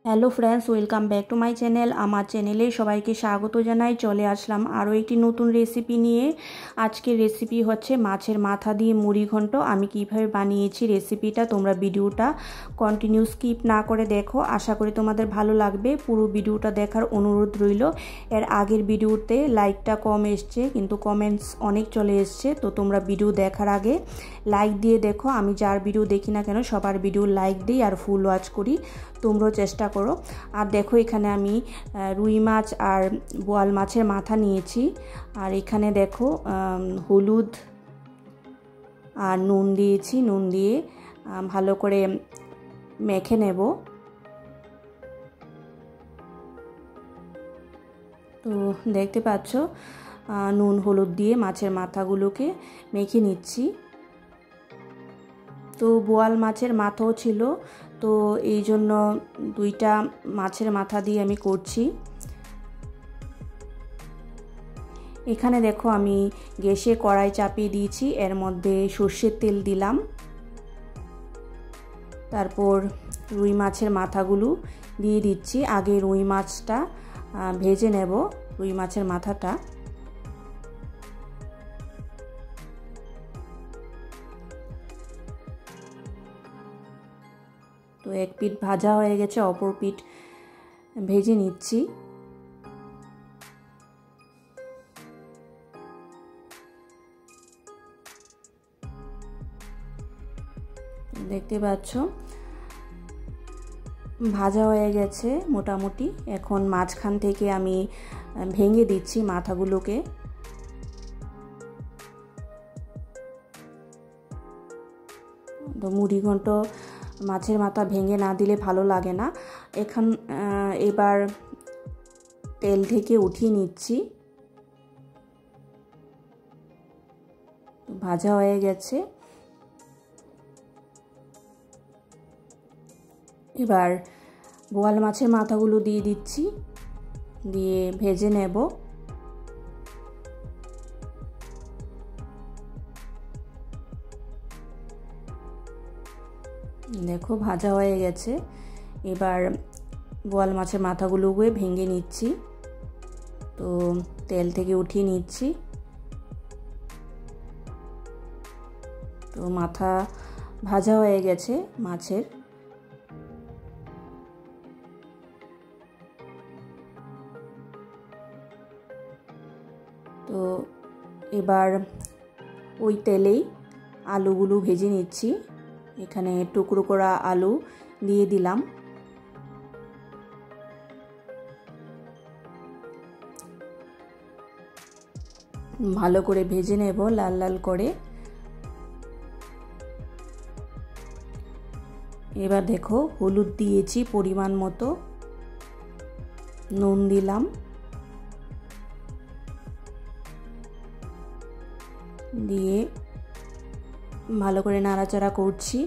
Hello friends, welcome back to my channel. আমার চ্যানেলে সবাইকে স্বাগত জানাই। চলে আসলাম আরও একটি নতুন রেসিপি নিয়ে। আজকের রেসিপি হচ্ছে মাছের মাথা দিয়ে মুড়ি ঘন্ট। আমি কিভাবে বানিয়েছি রেসিপিটা তোমরা ভিডিওটা কন্টিনিউ স্কিপ না করে দেখো। আশা করি তোমাদের ভালো লাগবে। পুরো ভিডিওটা দেখার অনুরোধ রইল। এর আগের ভিডিওতে লাইকটা কম এসছে, কিন্তু কমেন্টস অনেক চলে এসছে। তো তোমরা ভিডিও দেখার আগে লাইক দিয়ে দেখো। আমি যার ভিডিও দেখি না কেন সবার ভিডিও লাইক দিই আর ফুল ওয়াচ করি। তোমরাও চেষ্টা করো। আর দেখো এখানে আমি রুই মাছ আর বোয়াল মাছের মাথা নিয়েছি। আর এখানে দেখো হলুদ আর নুন দিয়েছি। নুন দিয়ে ভালো করে মেখে নেব। তো দেখতে পাচ্ছ নুন হলুদ দিয়ে মাছের মাথাগুলোকে মেখে নিচ্ছি। তো বোয়াল মাছের মাথাও ছিল, তো এই জন্য দুইটা মাছের মাথা দিয়ে আমি করছি। এখানে দেখো আমি গ্যাসে কড়াই চাপিয়ে দিয়েছি। এর মধ্যে সর্ষের তেল দিলাম। তারপর রুই মাছের মাথাগুলো দিয়ে দিচ্ছি। আগে রুই মাছটা ভেজে নেব, রুই মাছের মাথাটা। তো এক পিঠ ভাজা হয়ে গেছে, অপর পিঠ ভেজে নিচ্ছি। দেখতে পাচ্ছ ভাজা হয়ে গেছে মোটামুটি। এখন মাঝখান থেকে আমি ভেঙে দিচ্ছি মাথাগুলোকে। তো মুড়ি ঘন্ট মাছের মাথা ভেঙে না দিলে ভালো লাগে না। এবার তেল থেকে উঠিয়ে নিচ্ছি। ভাজা হয়ে গেছে। এবার বোয়াল মাছের মাথাগুলো দিয়ে দিচ্ছি, দিয়ে ভেজে নেব। দেখো ভাজা হয়ে গেছে। এবার বোয়াল মাছের মাথাগুলোকে ভেঙে নিচ্ছি। তো তেল থেকে উঠিয়ে নিচ্ছি। তো মাথা ভাজা হয়ে গেছে মাছের। তো এবার ওই তেলেই আলুগুলো ভেজে নিচ্ছি। এখানে টুকরো করা আলু দিয়ে দিলাম। ভালো করে ভেজে নেব লাল লাল করে। এবার দেখো হলুদ দিয়েছি পরিমাণ মতো, নুন দিলাম, দিয়ে ভালো করে নাড়াচাড়া করছি।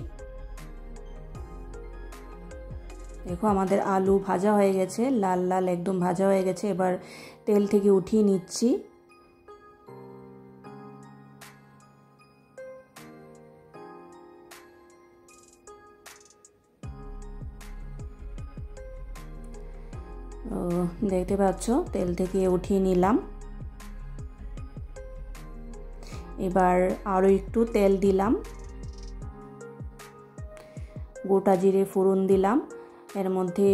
দেখো আমাদের আলু ভাজা হয়ে গেছে, লাল লাল একদম ভাজা হয়ে গেছে। এবার তেল থেকে উঠিয়ে নিচ্ছি। দেখতে পাচ্ছ তেল থেকে উঠিয়ে নিলাম। এবার আরও একটু তেল দিলাম, গোটা জিরে ফোড়ন দিলাম। এর মধ্যে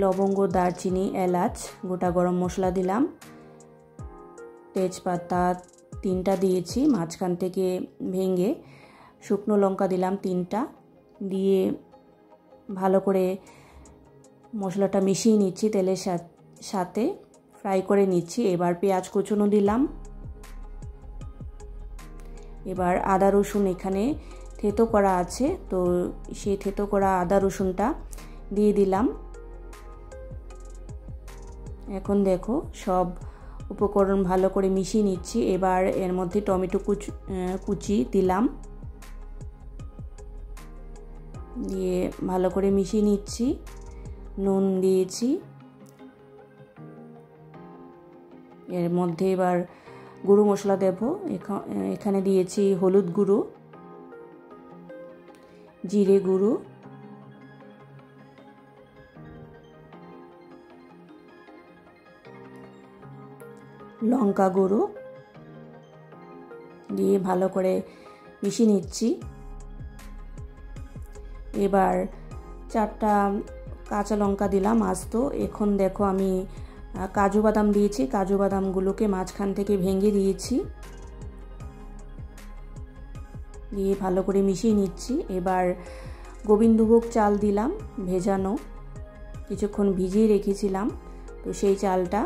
লবঙ্গ, দারচিনি, এলাচ, গোটা গরম মশলা দিলাম, তেজপাতা 3টা দিয়েছি মাঝখান থেকে ভেঙে, শুকনো লঙ্কা দিলাম 3টা, দিয়ে ভালো করে মশলাটা মিশিয়ে নিচ্ছি, তেলের সাথে ফ্রাই করে নিচ্ছি। এবার পেঁয়াজ কুচনো দিলাম। এবার আদা রসুন এখানে থেতো করা আছে, তো সেই থেতো করা আদা রসুনটা দিয়ে দিলাম। এখন দেখো সব উপকরণ ভালো করে মিশিয়ে নিচ্ছি। এবার এর মধ্যে টমেটো কুচি দিলাম, দিয়ে ভালো করে মিশিয়ে নিচ্ছি। নুন দিয়েছি। এর মধ্যে এবার গুঁড়ো মশলা দেব। এখানে দিয়েছি হলুদ গুঁড়ো, জিরে গুঁড়ো, লঙ্কা গুঁড়ো দিয়ে ভালো করে মিশিয়ে নিচ্ছি। এবার 4টা কাঁচা লঙ্কা দিলাম আস্ত। এখন দেখো আমি কাজু বাদাম দিয়েছি, কাজু বাদামগুলোকে মাঝখান থেকে ভেঙে দিয়েছি, দিয়ে ভালো করে মিশিয়ে নিচ্ছি। এবার গোবিন্দভোগ চাল দিলাম, ভেজানো, কিছুক্ষণ ভিজিয়ে রেখেছিলাম, তো সেই চালটা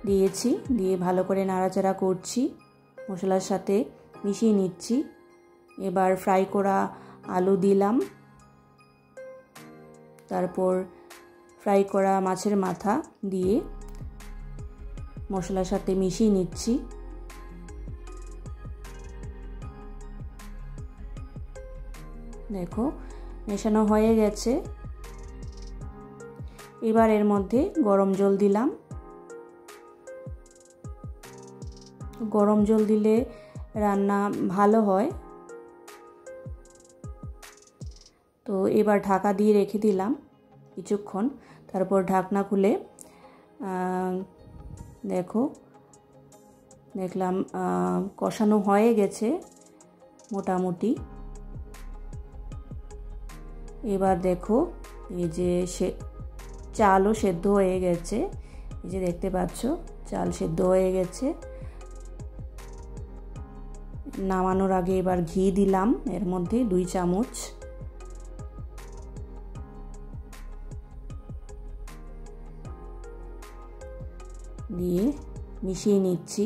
দিয়েছি, দিয়ে ভালো করে নাড়াচাড়া করছি, মশলার সাথে মিশিয়ে নিচ্ছি। এবার ফ্রাই করা আলু দিলাম, তারপর ফ্রাই করা মাছের মাথা দিয়ে মশলার সাথে মিশিয়ে নিচ্ছি। দেখো মেশানো হয়ে গেছে। এবার এর মধ্যে গরম জল দিলাম। গরম জল দিলে রান্না ভালো হয়। তো এবার ঢাকা দিয়ে রেখে দিলাম কিছুক্ষণ, তারপর ঢাকনা খুলে দেখলাম কষানো হয়ে গেছে মোটামুটি। এবার দেখো এই যে চালও সেদ্ধ হয়ে গেছে, এই যে দেখতে পাচ্ছ চাল সেদ্ধ হয়ে গেছে। নামানোর আগে এবার ঘি দিলাম এর মধ্যে 2 চামচ, দিয়ে মিশিয়ে নিচ্ছি।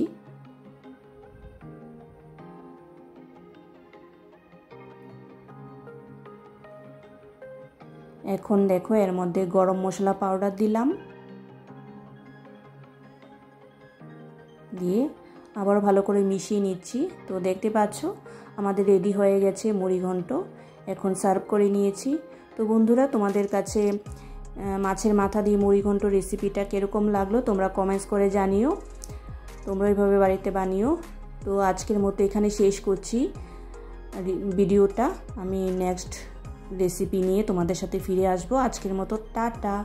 এখন দেখো এর মধ্যে গরম মশলা পাউডার দিলাম, দিয়ে আবার ভালো করে মিশিয়ে নিচ্ছি। তো দেখতে পাচ্ছ আমাদের রেডি হয়ে গেছে মুড়িঘণ্ট। এখন সার্ভ করে নিয়েছি। তো বন্ধুরা, তোমাদের কাছে মাছের মাথা দিয়ে মুড়িঘণ্ট রেসিপিটা কীরকম লাগলো তোমরা কমেন্টস করে জানিও। তোমরা এইভাবে বাড়িতে বানিও। তো আজকের মতো এখানে শেষ করছি ভিডিওটা। আমি নেক্সট রেসিপি নিয়ে তোমাদের সাথে ফিরে আসবো। আজকের মতো টাটা।